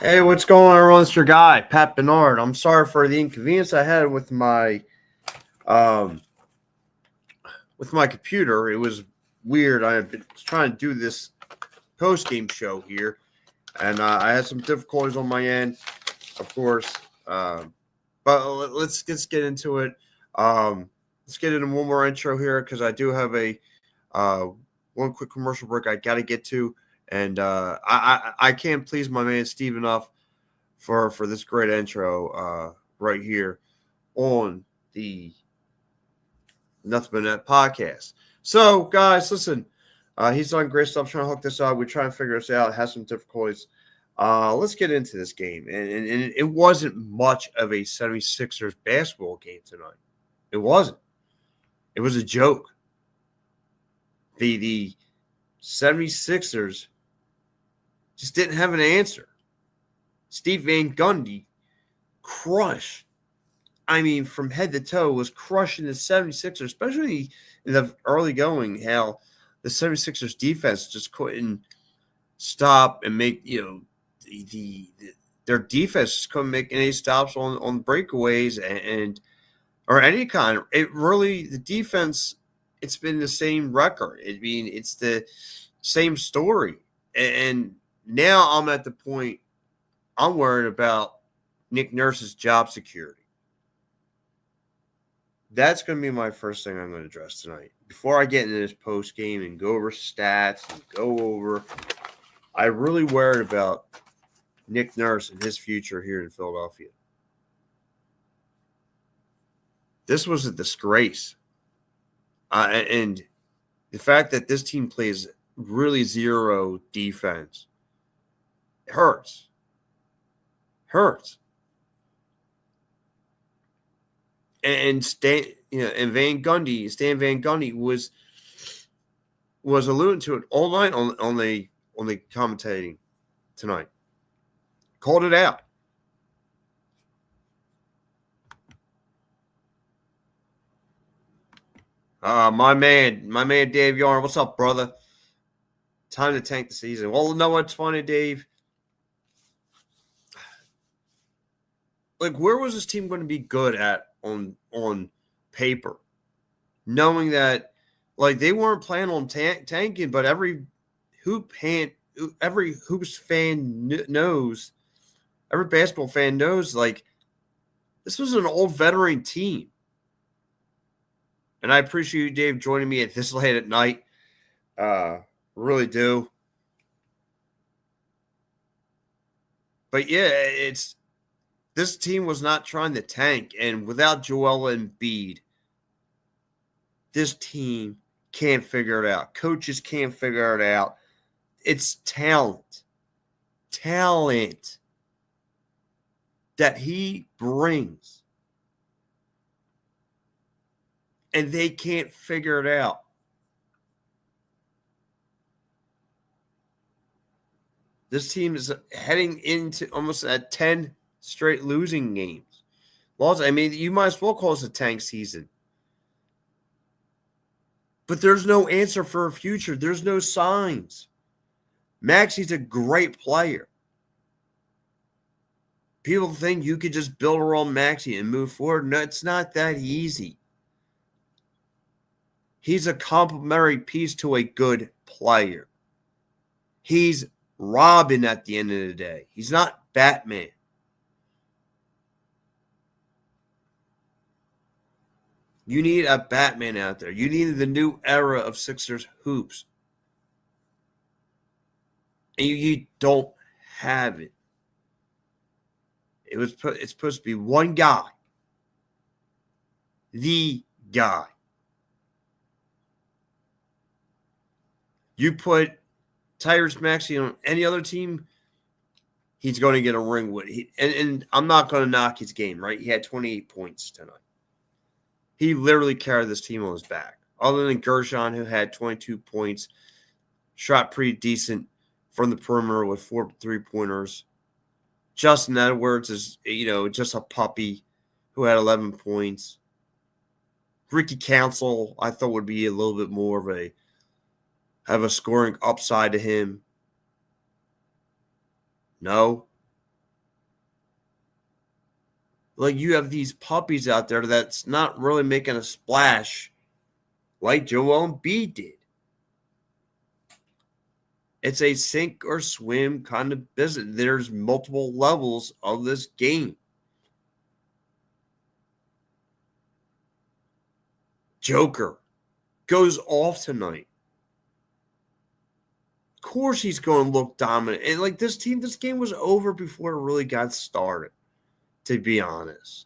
Hey, what's going on, everyone? It's your guy, Pat Bernard. I'm sorry for the inconvenience I had um with my computer. It was weird. I was trying to do this post-game show here, and I had some difficulties on my end, of course. But let's get into it. Let's get into one more intro here because I do have a uh, one quick commercial break I got to get to, and I can't please my man Steve enough for this great intro right here on the Nothing But Net podcast. So, guys, listen, he's done great stuff trying to hook this up. We're trying to figure this out. Has some difficulties. Let's get into this game. And it wasn't much of a 76ers basketball game tonight. It wasn't. It was a joke. The 76ers just didn't have an answer. Steve Van Gundy crushed. I mean, from head to toe, was crushing the 76ers, especially in the early going, how the 76ers defense just couldn't stop and make, their defense just couldn't make any stops on breakaways and or any kind. The defense, it's been the same record. I mean, it's the same story. And now I'm at the point I'm worried about Nick Nurse's job security. That's going to be my first thing I'm going to address tonight. Before I get into this post game and go over stats and go over, I really worried about Nick Nurse and his future here in Philadelphia. This was a disgrace. And the fact that this team plays really zero defense, it hurts. And Stan Van Gundy was alluding to it all night on the commentating tonight. Called it out. My man Dave Yarn, what's up, brother? Time to tank the season. Well, know what's funny, Dave? Like, where was this team going to be good at on paper, knowing that like they weren't planning on tanking, but every hoops fan knows, every basketball fan knows, like this was an old veteran team. And I appreciate you, Dave, joining me at this late at night. Really do. But yeah, this team was not trying to tank, and without Joel Embiid, this team can't figure it out. Coaches can't figure it out. It's talent that he brings, and they can't figure it out. This team is heading into almost 10 straight losing games. I mean, you might as well call this a tank season. But there's no answer for a future. There's no signs. Maxi's a great player. People think you could just build around Maxi and move forward. No, it's not that easy. He's a complementary piece to a good player. He's Robin at the end of the day. He's not Batman. You need a Batman out there. You need the new era of Sixers hoops. And you don't have it. It's supposed to be one guy. The guy. You put Tyrese Maxey on any other team, he's going to get a ring with it. And I'm not going to knock his game, right? He had 28 points tonight. He literally carried this team on his back. Other than Gershon, who had 22 points, shot pretty decent from the perimeter with 4 3-pointers. Justin Edwards is, just a puppy who had 11 points. Ricky Council, I thought, would be a little bit more of have a scoring upside to him. No. Like, you have these puppies out there that's not really making a splash like Joel Embiid did. It's a sink or swim kind of business. There's multiple levels of this game. Joker goes off tonight. Of course he's going to look dominant. And like this game was over before it really got started, to be honest.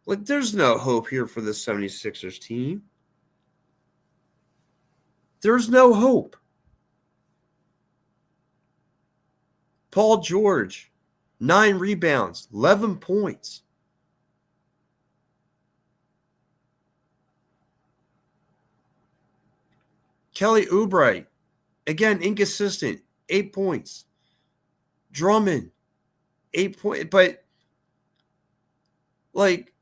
Like, there's no hope here for the 76ers team. There's no hope. Paul George, 9 rebounds, 11 points. Kelly Oubre, again, inconsistent, 8 points. Drummond, 8 points. But, like,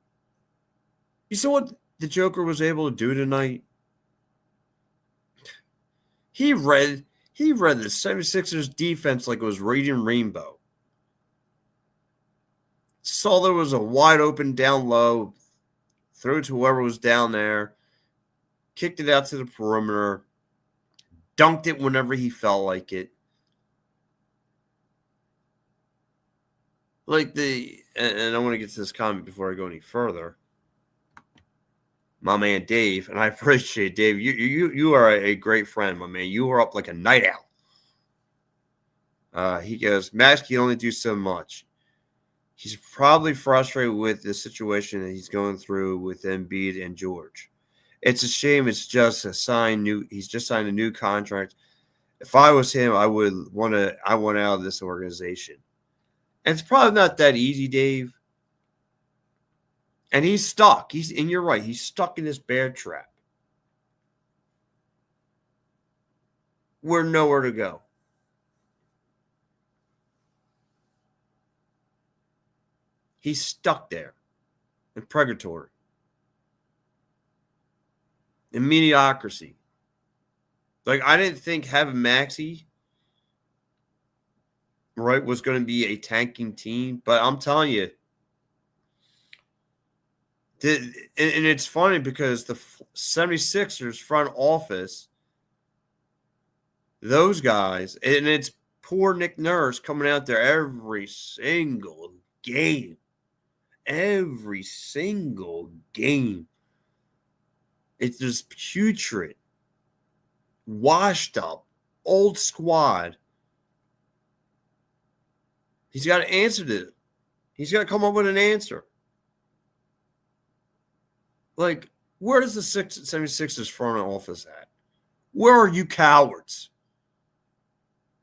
you saw what the Joker was able to do tonight? He read the 76ers defense like it was reading Rainbow. Saw there was a wide open down low, threw it to whoever was down there, kicked it out to the perimeter, dunked it whenever he felt like it. Like and I want to get to this comment before I go any further. My man Dave, and I appreciate Dave. You are a great friend, my man. You were up like a night owl. He goes, Max can only do so much. He's probably frustrated with the situation that he's going through with Embiid and George. It's a shame. It's just he's just signed a new contract. If I was him, I want out of this organization. And it's probably not that easy, Dave. And he's stuck. And you're right. He's stuck in this bear trap. We're nowhere to go. He's stuck there in purgatory, in mediocrity. Like, I didn't think having Maxey, right, was going to be a tanking team. But I'm telling you, and it's funny because the 76ers front office, those guys, and it's poor Nick Nurse coming out there every single game. Every single game. It's just putrid, washed up, old squad. He's got to answer to it. He's got to come up with an answer. Like, where does the 76ers front office at? Where are you cowards?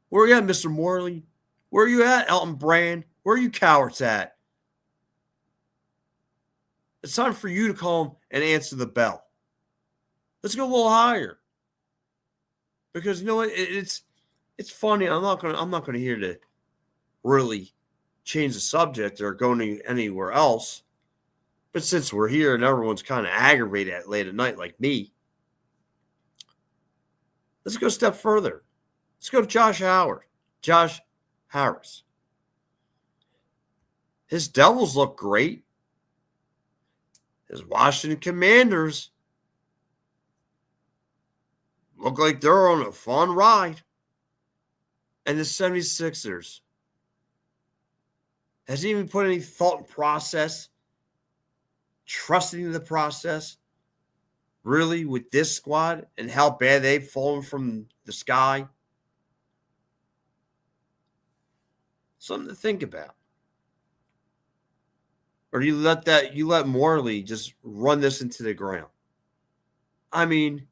Where are you at, Mr. Morley? Where are you at, Elton Brand? Where are you cowards at? It's time for you to come and answer the bell. Let's go a little higher. Because you know what? It's funny. I'm not gonna here to really change the subject or go anywhere else. But since we're here and everyone's kind of aggravated at late at night like me, let's go a step further. Let's go to Josh Harris. His Devils look great. His Washington Commanders look like they're on a fun ride. And the 76ers hasn't even put any thought and process, trusting the process, really, with this squad and how bad they've fallen from the sky. Something to think about. Or do you let Morley just run this into the ground? I mean,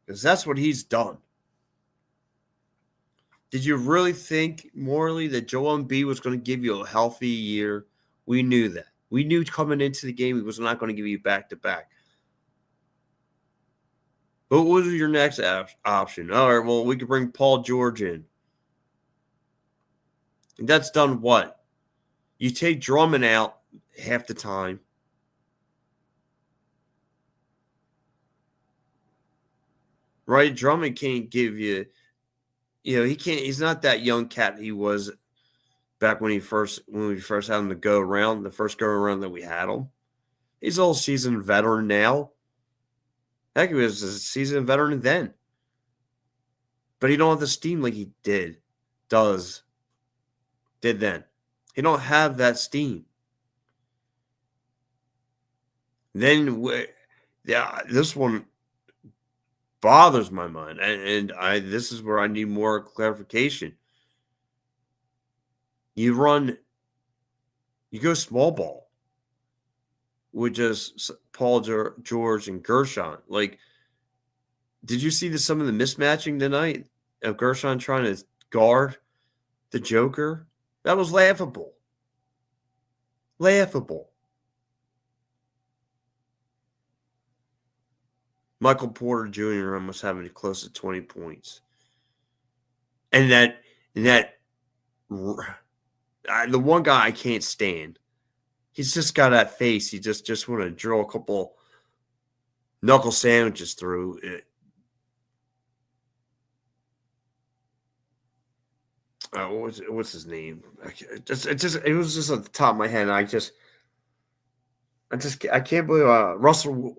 because that's what he's done. Did you really think, Morley, that Joel Embiid was going to give you a healthy year? We knew that. We knew coming into the game he was not going to give you back-to-back. But what was your next option? All right, well, we could bring Paul George in. And that's done what? You take Drummond out half the time. Right? Drummond can't give you, he can't, he's not that young cat he was back when we first had him to go around, the first go around that we had him. He's all seasoned veteran now. Heck, he was a seasoned veteran then. But he don't have the steam like he did then. He don't have that steam. Then, this one bothers my mind, and this is where I need more clarification. You go small ball with just Paul George and Gershon. Like, did you see some of the mismatching tonight of Gershon trying to guard the Joker? That was laughable. Laughable. Michael Porter Jr. almost having close to 20 points. And the one guy I can't stand, he's just got that face. He just want to drill a couple knuckle sandwiches through it. What's his name? It was just at the top of my head. I can't believe Russell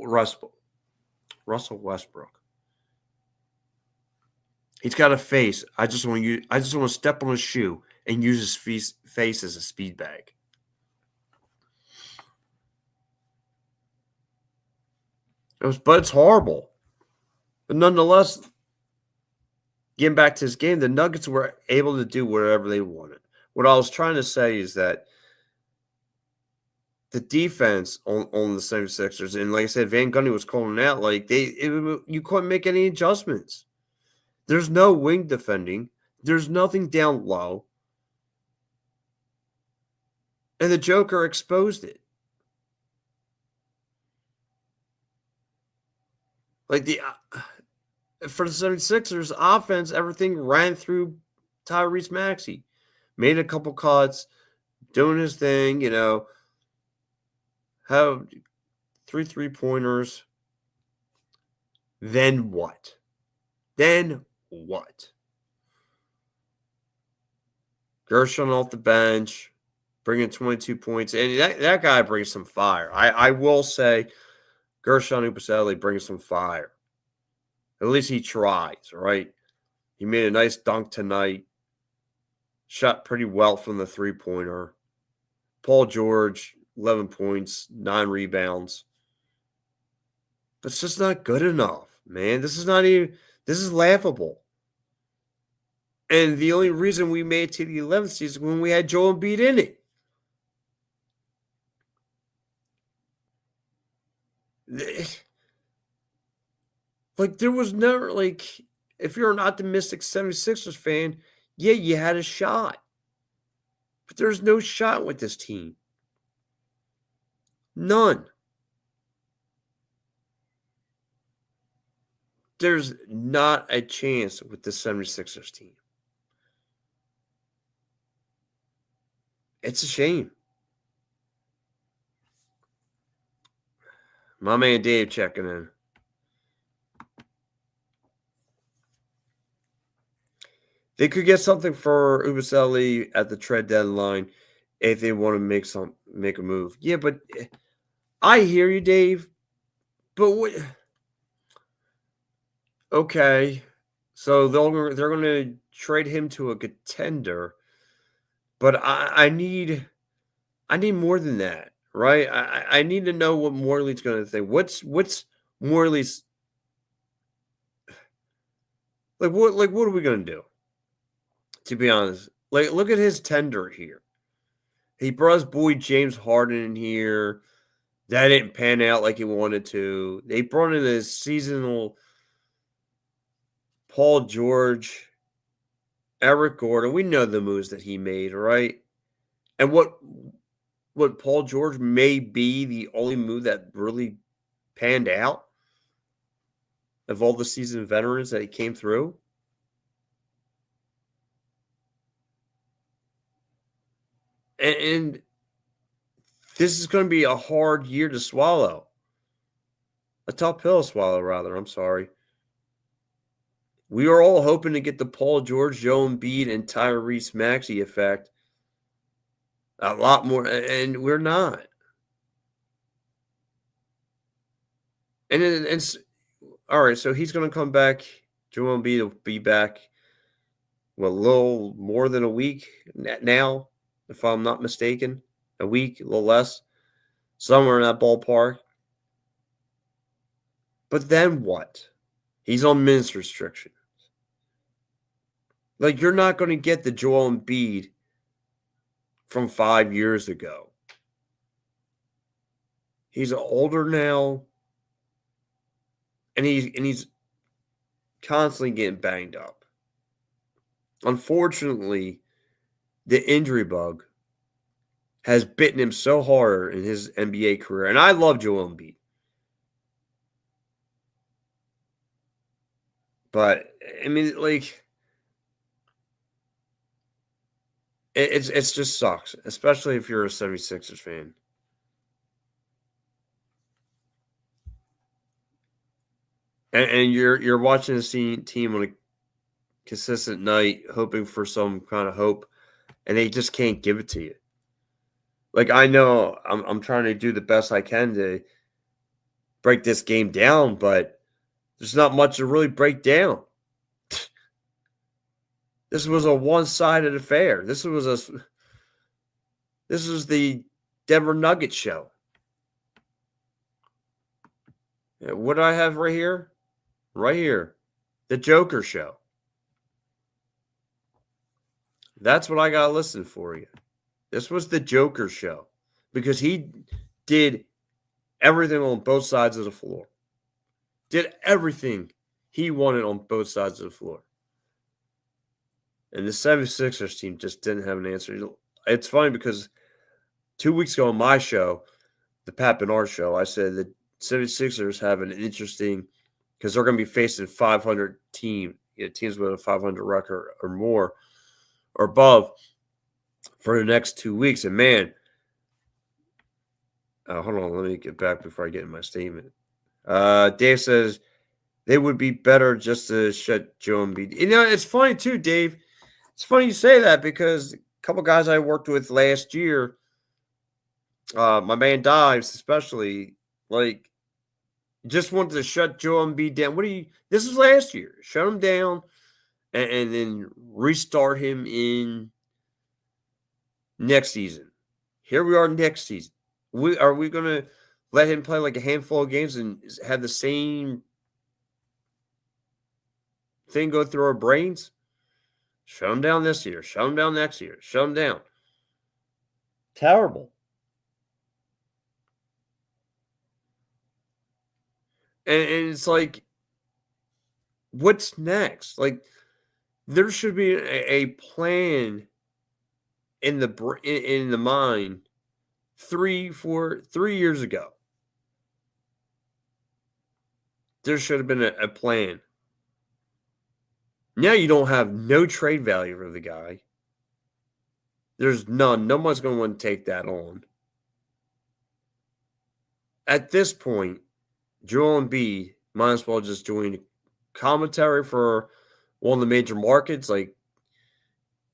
Westbrook. He's got a face. I just want to step on his shoe and use his face as a speed bag. But it's horrible. But nonetheless, getting back to this game, the Nuggets were able to do whatever they wanted. What I was trying to say is that the defense on the 76ers, and like I said, Van Gundy was calling out, like you couldn't make any adjustments. There's no wing defending. There's nothing down low. And the Joker exposed it. Like for the 76ers offense, everything ran through Tyrese Maxey. Made a couple cuts, doing his thing, have 3 3-pointers. Then what? Gershon off the bench, bringing 22 points. And that guy brings some fire. I will say Gershon Upaseli brings some fire. At least he tries, right? He made a nice dunk tonight. Shot pretty well from the 3-pointer. Paul George, 11 points, 9 rebounds. But it's just not good enough, man. This is laughable. And the only reason we made it to the 11th seed is when we had Joel Embiid in it. Like, there was never, if you're an optimistic 76ers fan, yeah, you had a shot. But there's no shot with this team. None. There's not a chance with the 76ers team. It's a shame. My man Dave checking in. They could get something for Ubaseli at the trade deadline if they want to make a move. Yeah, but I hear you, Dave. But what? Okay, so they're going to trade him to a contender, but I need more than that, right? I need to know what Morley's going to think. What's Morley's what are we going to do? To be honest, look at his tender here. He brought his boy James Harden in here. That didn't pan out like he wanted to. They brought in his seasonal Paul George, Eric Gordon. We know the moves that he made, right? And what Paul George may be the only move that really panned out of all the seasoned veterans that he came through. And this is going to be a hard year to swallow. A tough pill to swallow, rather. I'm sorry. We are all hoping to get the Paul George, Joel Embiid, and Tyrese Maxey effect A lot more, and we're not. And it's all right. So he's going to come back. Joel Embiid will be back. Well, a little more than a week now, if I'm not mistaken. A week, a little less, somewhere in that ballpark. But then what? He's on minutes restriction. Like, you're not going to get the Joel Embiid from 5 years ago. He's older now, and he's constantly getting banged up. Unfortunately, the injury bug has bitten him so hard in his NBA career. And I love Joel Embiid. But, I mean, like, it's just sucks, especially if you're a 76ers fan. And you're watching the team on a consistent night, hoping for some kind of hope, and they just can't give it to you. Like, I know I'm trying to do the best I can to break this game down, but there's not much to really break down. This was a one-sided affair. This was the Denver Nuggets show. What do I have right here? Right here. The Joker show. That's what I got listed for you. This was the Joker show because he did everything on both sides of the floor. Did everything he wanted on both sides of the floor. And the 76ers team just didn't have an answer. It's funny because 2 weeks ago on my show, the Pat Bernard show, I said the 76ers have an interesting – because they're going to be facing 500 teams with a 500 record or more or above for the next 2 weeks. And, man, hold on. Let me get back before I get in my statement. Dave says they would be better just to shut Joe Embiid. You know, it's funny too, Dave. It's funny you say that because a couple guys I worked with last year, my man Dives especially, like, just wanted to shut Joe Embiid down. This was last year. Shut him down and then restart him in next season. Here we are next season. Are we going to let him play like a handful of games and have the same thing go through our brains? Shut him down this year. Shut him down next year. Shut him down. Terrible. And it's like, what's next? Like, there should be a plan in the mind 3 years ago. There should have been a plan. Now you don't have no trade value for the guy. There's none. No one's going to want to take that on. At this point, Joel Embiid might as well just join commentary for one of the major markets like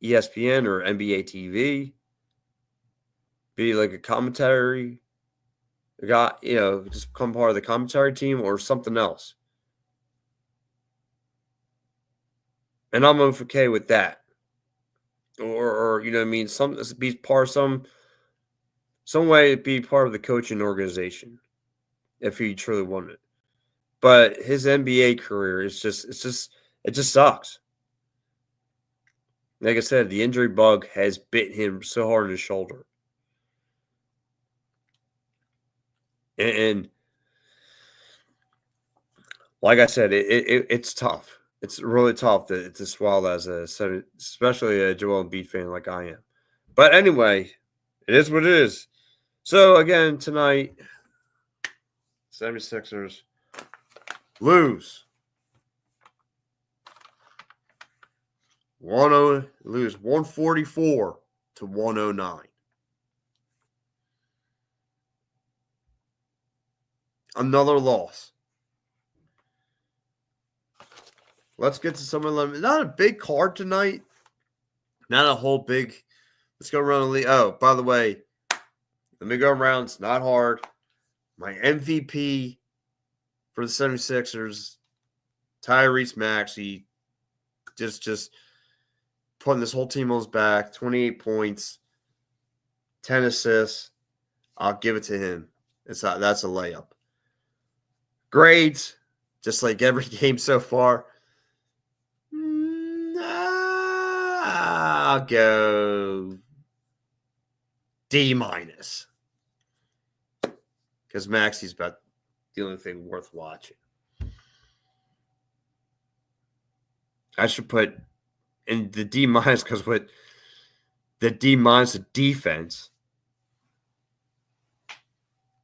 ESPN or NBA TV. Be like a commentary guy, just become part of the commentary team or something else. And I'm okay with that. Or you know what I mean? Be part of some way be part of the coaching organization if he truly wanted. But his NBA career it just sucks. Like I said, the injury bug has bit him so hard in his shoulder. And like I said, it's tough. It's really tough to swallow as especially a Joel Embiid fan like I am. But anyway, it is what it is. So again, tonight, 76ers lose. Lose 144 to 109. Another loss. Let's get to some of them. Not a big card tonight. Not a whole big. Let's go around the league. Oh, by the way, let me go around. It's not hard. My MVP for the 76ers, Tyrese Maxey, just putting this whole team on his back. 28 points, 10 assists. I'll give it to him. That's a layup. Grades, just like every game so far. I'll go D-, because Maxey's about the only thing worth watching. I should put in the D- because with the D- the defense.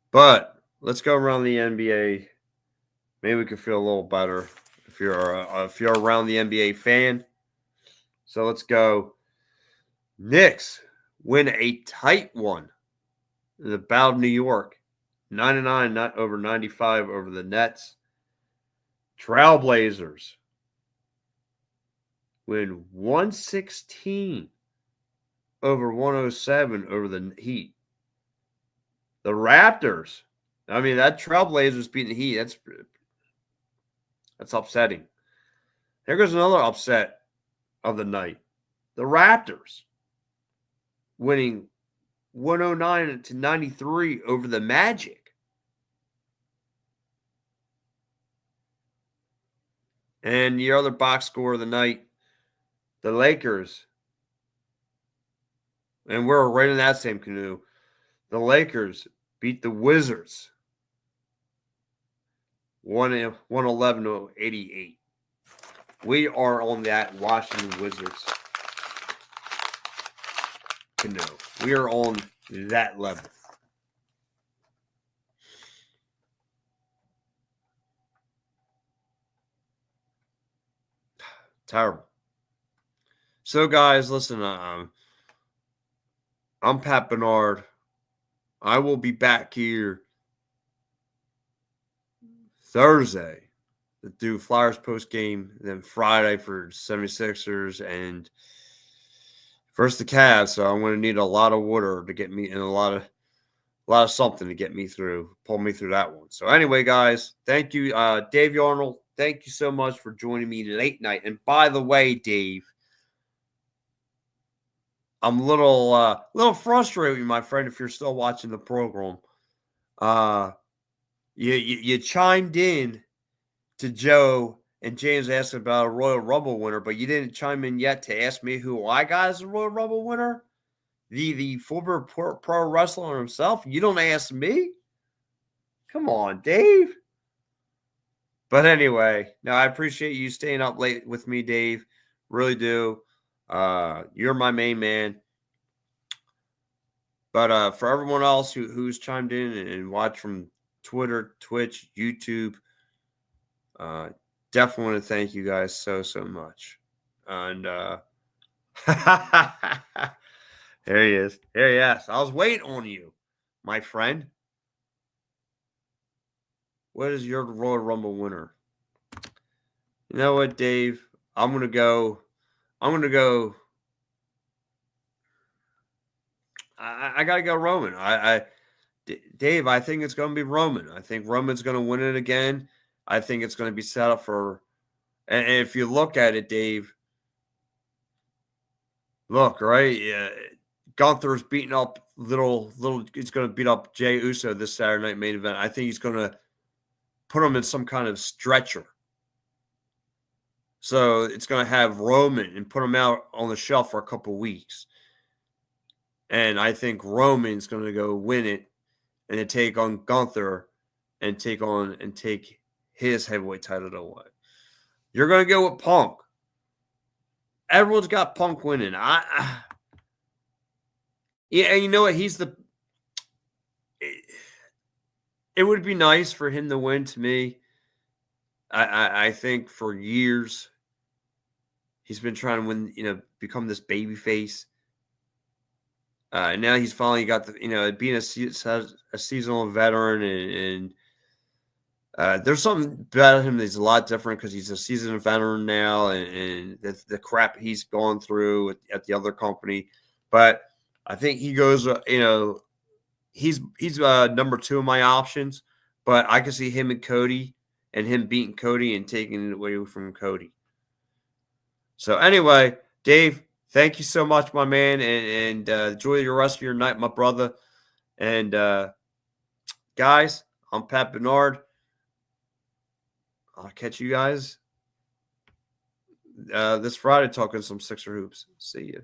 But let's go around the NBA. Maybe we can feel a little better if you're around the NBA fan. So let's go. Knicks win a tight one in the Battle of New York. 99, not over 95 over the Nets. Trailblazers win 116 over 107 over the Heat. The Raptors, I mean, that Trailblazers beating the Heat, that's upsetting. Here goes another upset of the night. The Raptors winning 109 to 93 over the Magic. And your other box score of the night, the Lakers. And we're right in that same canoe. The Lakers beat the Wizards 111 to 88. We are on that Washington Wizards canoe. We are on that level. Terrible. So, guys, listen, I'm Pat Bernard. I will be back here Thursday to do Flyers post game, then Friday for 76ers and first the Cavs. So I'm going to need a lot of water to get me, and a lot of something to get me through, pull me through that one. So anyway, guys, thank you, Dave Yarnell. Thank you so much for joining me late night. And by the way, Dave, I'm a little frustrated with you, my friend, if you're still watching the program. You chimed in to Joe and James asking about a Royal Rumble winner, but you didn't chime in yet to ask me who I got as a Royal Rumble winner. The former pro wrestler himself. You don't ask me? Come on, Dave. But anyway, no, I appreciate you staying up late with me, Dave. Really do. You're my main man. But for everyone else who's chimed in and watched from Twitter, Twitch, YouTube, definitely want to thank you guys so much. And there he is. There he is. I was waiting on you, my friend. What is your Royal Rumble winner? You know what, Dave? I'm gonna go. I gotta go Roman. Dave, I think it's gonna be Roman. I think Roman's gonna win it again. I think it's gonna be set up for. And if you look at it, Dave, look right. Yeah, Gunther's beating up little. He's gonna beat up Jey Uso this Saturday night main event. I think he's gonna put him in some kind of stretcher. So it's going to have Roman and put him out on the shelf for a couple of weeks. And I think Roman's going to go win it and then take on Gunther and take his heavyweight title away. You're going to go with Punk. Everyone's got Punk winning. Yeah, and you know what? It would be nice for him to win to me. I think for years he's been trying to win, become this baby face. And now he's finally got being a seasonal veteran and there's something about him that's a lot different because he's a seasoned veteran now and the crap he's gone through at the other company. But I think he goes, he's number 2 of my options, but I can see him and Cody and him beating Cody and taking it away from Cody. So anyway, Dave, thank you so much, my man, and enjoy the rest of your night, my brother. And guys, I'm Pat Bernard. I'll catch you guys this Friday talking some Sixer hoops. See you.